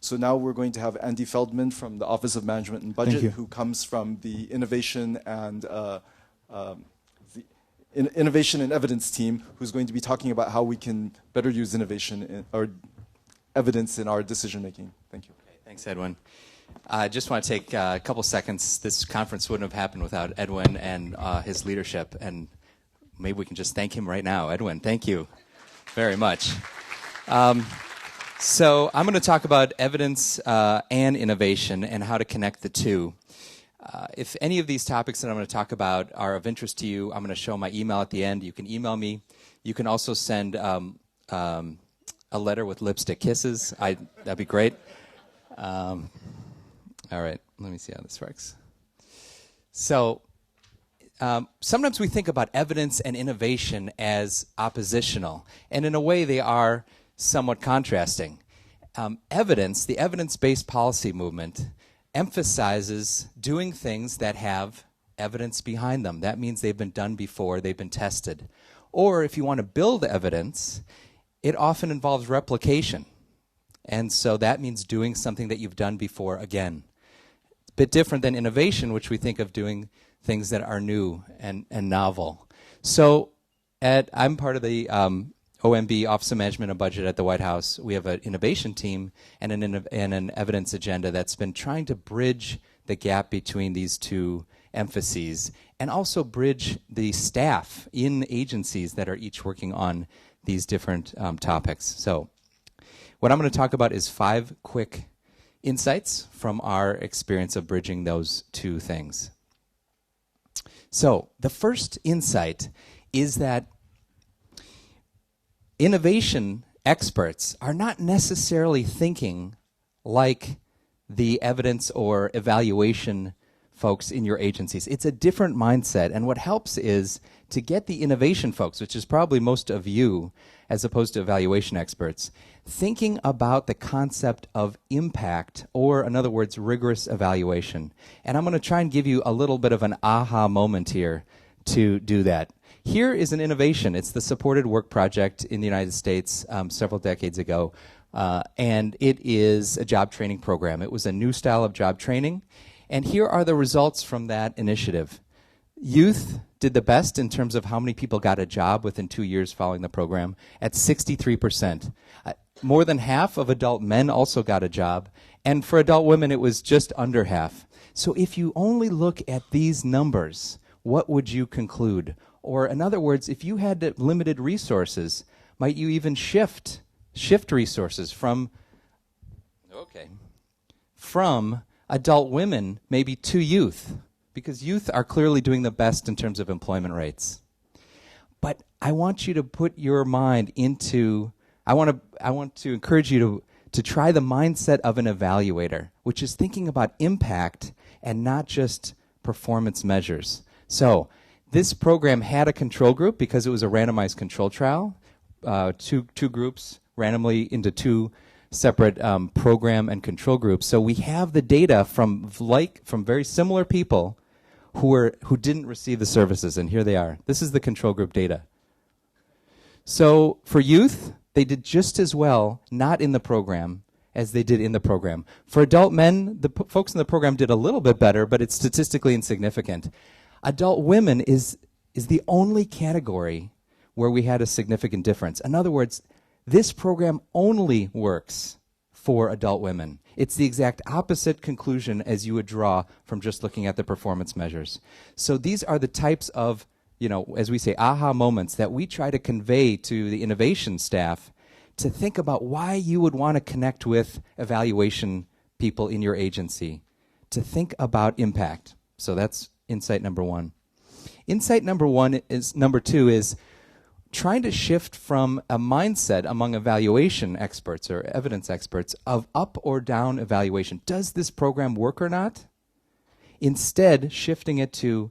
So now we're going to have Andy Feldman from the Office of Management and Budget, who comes from the Innovation and Innovation and Evidence team, who's going to be talking about how we can better use innovation or evidence in our decision making. Thank you. Okay, thanks, Edwin. I just want to take a couple seconds. This conference wouldn't have happened without Edwin and his leadership, and maybe we can just thank him right now. Edwin, thank you very much. So I'm going to talk about evidence and innovation and how to connect the two. If any of these topics that I'm going to talk about are of interest to you, I'm going to show my email at the end. You can email me. You can also send a letter with lipstick kisses. That'd be great. All right, let me see how this works. So sometimes we think about evidence and innovation as oppositional, and in a way they are somewhat contrasting. Evidence, the evidence-based policy movement, emphasizes doing things that have evidence behind them. That means they've been done before, they've been tested. Or if you want to build evidence, it often involves replication. And so that means doing something that you've done before again. A bit different than innovation, which we think of doing things that are new and novel. So I'm part of the OMB, Office of Management and Budget at the White House. We have an innovation team and an evidence agenda that's been trying to bridge the gap between these two emphases and also bridge the staff in agencies that are each working on these different topics. So what I'm going to talk about is 5 quick insights from our experience of bridging those two things. So the first insight is that innovation experts are not necessarily thinking like the evidence or evaluation folks in your agencies. It's a different mindset, and what helps is to get the innovation folks, which is probably most of you, as opposed to evaluation experts, thinking about the concept of impact, or in other words, rigorous evaluation. And I'm going to try and give you a little bit of an aha moment here to do that. Here is an innovation. It's the Supported Work Project in the United States several decades ago, and it is a job training program. It was a new style of job training, and here are the results from that initiative. Youth did the best in terms of how many people got a job within 2 years following the program, at 63%. More than half of adult men also got a job, and for adult women it was just under half. So if you only look at these numbers, what would you conclude? Or in other words, if you had limited resources, might you even shift resources from adult women maybe to youth? Because youth are clearly doing the best in terms of employment rates. But I want you to put your mind into, I want to encourage you to try the mindset of an evaluator, which is thinking about impact and not just performance measures. So this program had a control group because it was a randomized control trial, two groups randomly into 2 separate program and control groups. So we have the data from very similar people who didn't receive the services, and here they are. This is the control group data. So for youth, they did just as well not in the program as they did in the program. For adult men, the folks in the program did a little bit better, but it's statistically insignificant. Adult women is the only category where we had a significant difference. In other words, this program only works for adult women. It's the exact opposite conclusion as you would draw from just looking at the performance measures. So these are the types of, as we say, aha moments that we try to convey to the innovation staff to think about why you would want to connect with evaluation people in your agency, to think about impact. So that's insight number 1. Insight number 2 is trying to shift from a mindset among evaluation experts or evidence experts of up or down evaluation. Does this program work or not? Instead, shifting it to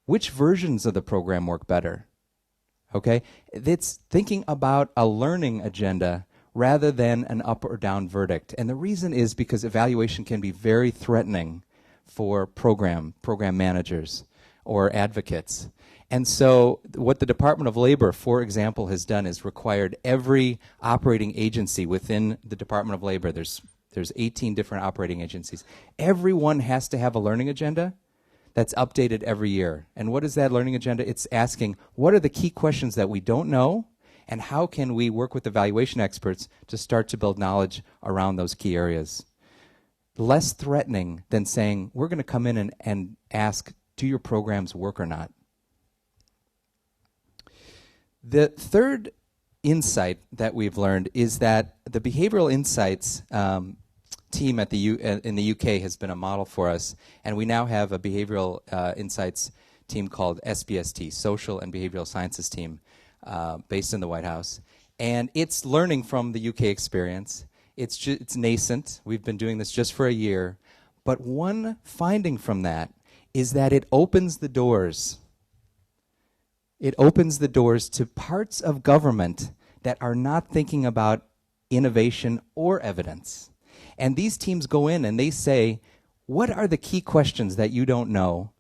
which versions of the program work better. Okay? It's thinking about a learning agenda rather than an up or down verdict. And the reason is because evaluation can be very threatening for program managers or advocates. And so what the Department of Labor, for example, has done is required every operating agency within the Department of Labor, there's There's 18 different operating agencies. Everyone has to have a learning agenda that's updated every year. And what is that learning agenda? It's asking, what are the key questions that we don't know, and how can we work with evaluation experts to start to build knowledge around those key areas? Less threatening than saying, we're going to come in and ask, do your programs work or not? The third insight that we've learned is that the behavioral insights team at in the UK has been a model for us, and we now have a behavioral insights team called SBST, Social and Behavioral Sciences Team, based in the White House. And it's learning from the UK experience. It's nascent. We've been doing this just for a year. But one finding from that is that it opens the doors. It opens the doors to parts of government that are not thinking about innovation or evidence. And these teams go in and they say, what are the key questions that you don't know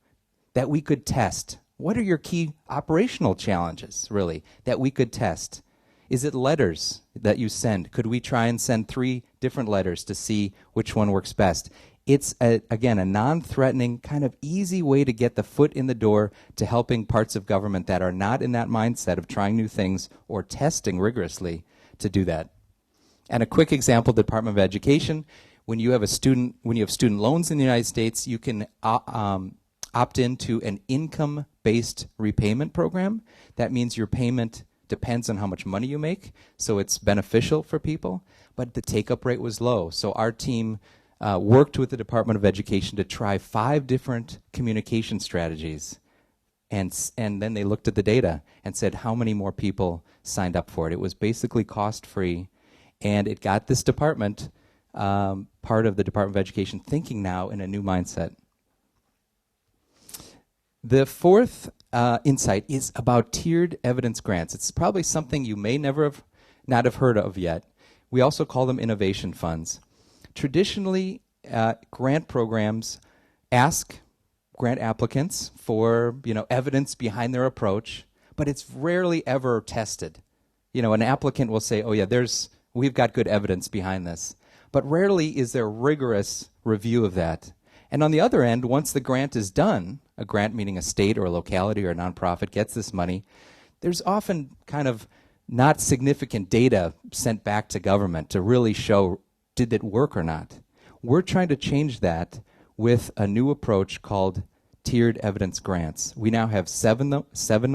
that we could test? What are your key operational challenges, really, that we could test? Is it letters that you send? Could we try and send 3 different letters to see which one works best? It's, again, a non-threatening, kind of easy way to get the foot in the door to helping parts of government that are not in that mindset of trying new things or testing rigorously to do that. And a quick example, the Department of Education, when you have student loans in the United States, you can opt into an income-based repayment program. That means your payment depends on how much money you make, so it's beneficial for people, but the take-up rate was low. So our team worked with the Department of Education to try 5 different communication strategies, and then they looked at the data and said how many more people signed up for it. It was basically cost-free, and it got this department, part of the Department of Education, thinking now in a new mindset. The fourth insight is about tiered evidence grants. It's probably something you may not have heard of yet. We also call them innovation funds. Traditionally, grant programs ask grant applicants for evidence behind their approach, but it's rarely ever tested. An applicant will say, "Oh yeah, we've got good evidence behind this," but rarely is there rigorous review of that. And on the other end, once the grant is done, a grant meaning a state or a locality or a nonprofit gets this money, there's often kind of not significant data sent back to government to really show did it work or not. We're trying to change that with a new approach called tiered evidence grants. We now have 7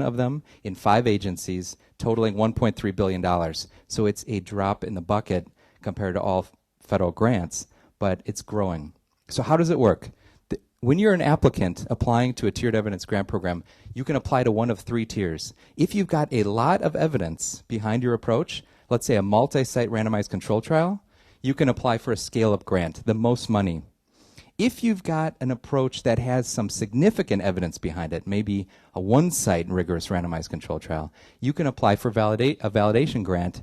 of them in 5 agencies, totaling $1.3 billion. So it's a drop in the bucket compared to all federal grants, but it's growing. So how does it work? When you're an applicant applying to a tiered evidence grant program, you can apply to one of 3 tiers. If you've got a lot of evidence behind your approach, let's say a multi-site randomized control trial, you can apply for a scale-up grant, the most money. If you've got an approach that has some significant evidence behind it, maybe a one-site rigorous randomized control trial, you can apply for a validation grant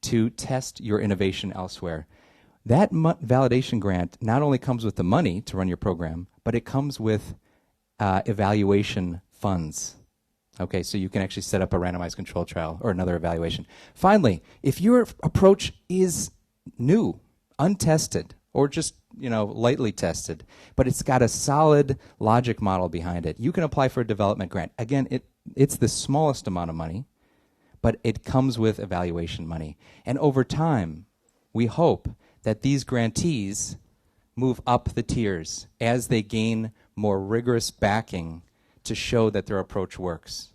to test your innovation elsewhere. That validation grant not only comes with the money to run your program, but it comes with evaluation funds. Okay, so you can actually set up a randomized control trial or another evaluation. Finally, if your approach is new, untested, or just lightly tested, but it's got a solid logic model behind it, you can apply for a development grant. Again, it's the smallest amount of money, but it comes with evaluation money. And over time, we hope that these grantees move up the tiers as they gain more rigorous backing to show that their approach works.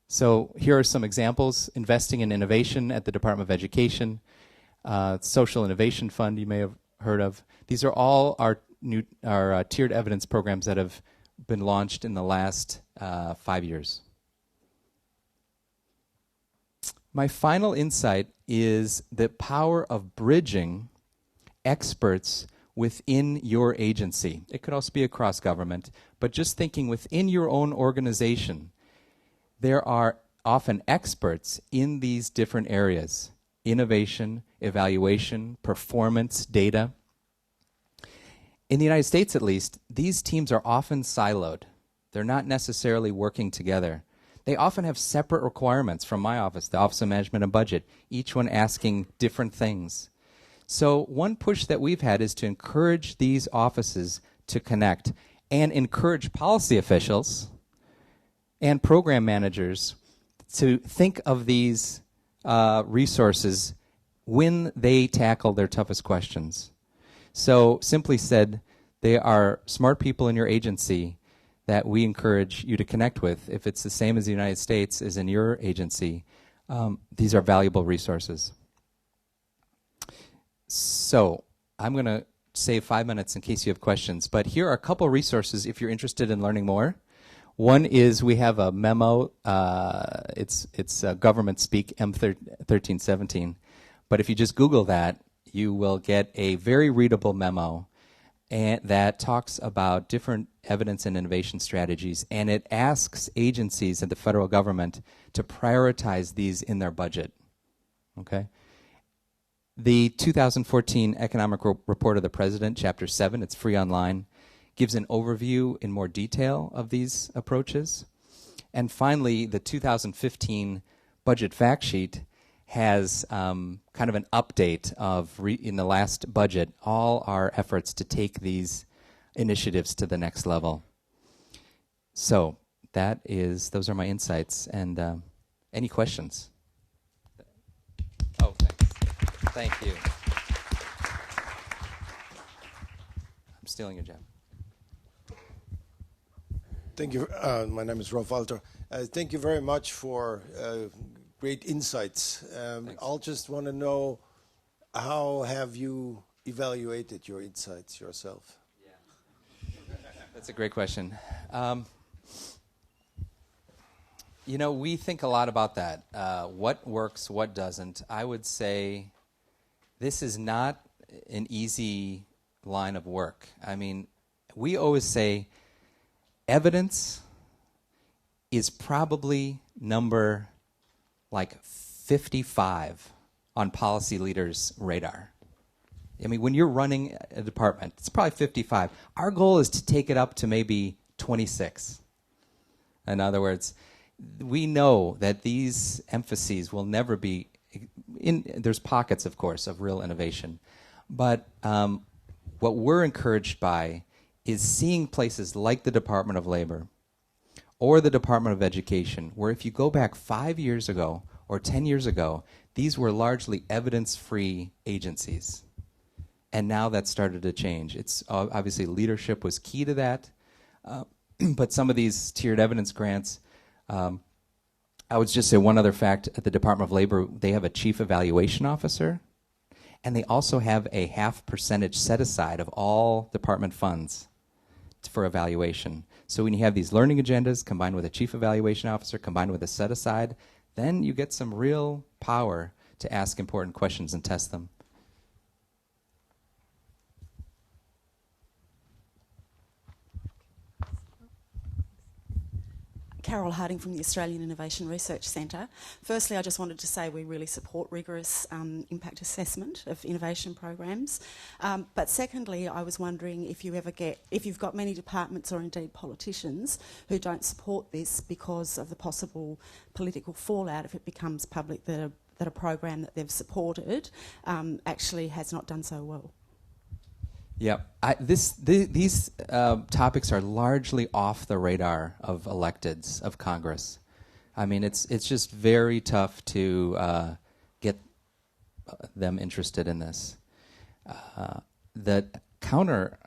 So here are some examples. Investing in innovation at the Department of Education, Social Innovation Fund you may have heard of. These are all our tiered evidence programs that have been launched in the last 5 years. My final insight is the power of bridging experts within your agency. It could also be across government, but just thinking within your own organization, there are often experts in these different areas: innovation, evaluation, performance, data. In the United States, at least, these teams are often siloed. They're not necessarily working together. They often have separate requirements from my office, the Office of Management and Budget, each one asking different things. So one push that we've had is to encourage these offices to connect and encourage policy officials and program managers to think of these resources when they tackle their toughest questions. So simply said, they are smart people in your agency that we encourage you to connect with. If it's the same as the United States as in your agency, these are valuable resources. So I'm going to save 5 minutes in case you have questions, but here are a couple resources if you're interested in learning more. One is we have a memo, it's government speak M1317, but if you just Google that, you will get a very readable memo and that talks about different evidence and innovation strategies, and it asks agencies and the federal government to prioritize these in their budget. Okay? The 2014 Economic Report of the President, Chapter 7, it's free online, gives an overview in more detail of these approaches. And finally, the 2015 Budget Fact Sheet has kind of an update of, in the last budget, all our efforts to take these initiatives to the next level. So those are my insights. And any questions? Oh, thanks. Thank you. I'm stealing your job. Thank you. My name is Rolf Walter. Thank you very much for great insights. I'll just want to know, how have you evaluated your insights yourself? Yeah. That's a great question. You know, we think a lot about that. What works, what doesn't. I would say this is not an easy line of work. I mean, we always say evidence is probably number like 55 on policy leaders' radar. I mean, when you're running a department, it's probably 55. Our goal is to take it up to maybe 26. In other words, we know that these emphases will never be there's pockets, of course, of real innovation. But what we're encouraged by is seeing places like the Department of Labor or the Department of Education, where if you go back 5 years ago or 10 years ago, these were largely evidence-free agencies. And now that's started to change. It's obviously leadership was key to that, but some of these tiered evidence grants, I would just say one other fact, at the Department of Labor, they have a chief evaluation officer, and they also have a 0.5% set aside of all department funds for evaluation. So when you have these learning agendas combined with a chief evaluation officer, combined with a set aside, then you get some real power to ask important questions and test them. Carol Harding from the Australian Innovation Research Centre. Firstly, I just wanted to say we really support rigorous impact assessment of innovation programs. But secondly, I was wondering if you've got many departments or indeed politicians who don't support this because of the possible political fallout if it becomes public that a program that they've supported actually has not done so well. Yeah, these topics are largely off the radar of electeds of Congress. I mean, it's just very tough to get them interested in this. The counter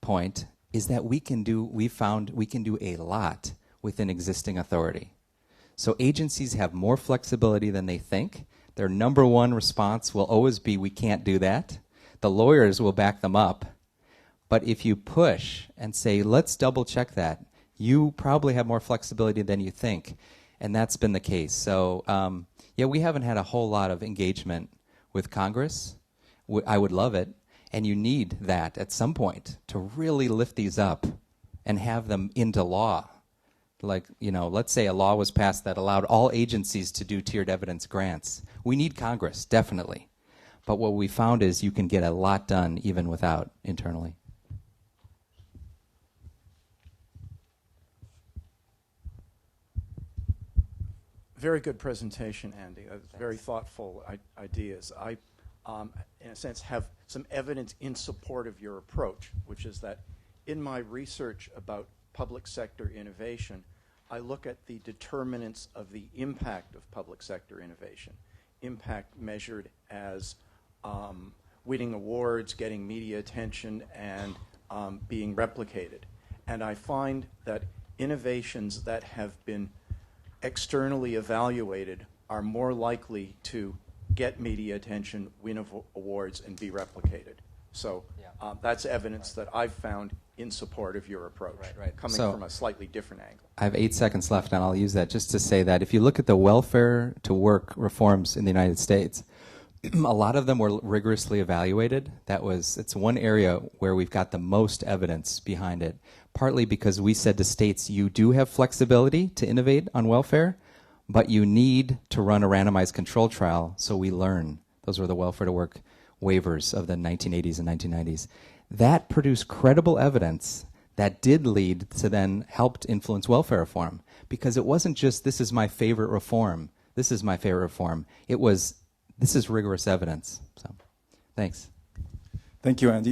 point is that we found we can do a lot within existing authority. So agencies have more flexibility than they think. Their number one response will always be, we can't do that. The lawyers will back them up. But if you push and say, let's double check that, you probably have more flexibility than you think. And that's been the case. So, yeah, we haven't had a whole lot of engagement with Congress. I would love it. And you need that at some point to really lift these up and have them into law. Like, you know, let's say a law was passed that allowed all agencies to do tiered evidence grants. We need Congress, definitely. But what we found is you can get a lot done even without internally. Very good presentation, Andy. Very thoughtful ideas. I, in a sense, have some evidence in support of your approach, which is that in my research about public sector innovation, I look at the determinants of the impact of public sector innovation. Impact measured as winning awards, getting media attention, and being replicated. And I find that innovations that have been externally evaluated are more likely to get media attention, win awards, and be replicated. So that's evidence that I've found in support of your approach, coming from a slightly different angle. I have 8 seconds left, and I'll use that just to say that if you look at the welfare to work reforms in the United States, a lot of them were rigorously evaluated. It's one area where we've got the most evidence behind it, partly because we said to states, you do have flexibility to innovate on welfare, but you need to run a randomized control trial so we learn. Those were the welfare to work waivers of the 1980s and 1990s. That produced credible evidence that did lead to then helped influence welfare reform, because it wasn't just, this is my favorite reform, this is my favorite reform. It was, this is rigorous evidence. So, thanks. Thank you, Andy.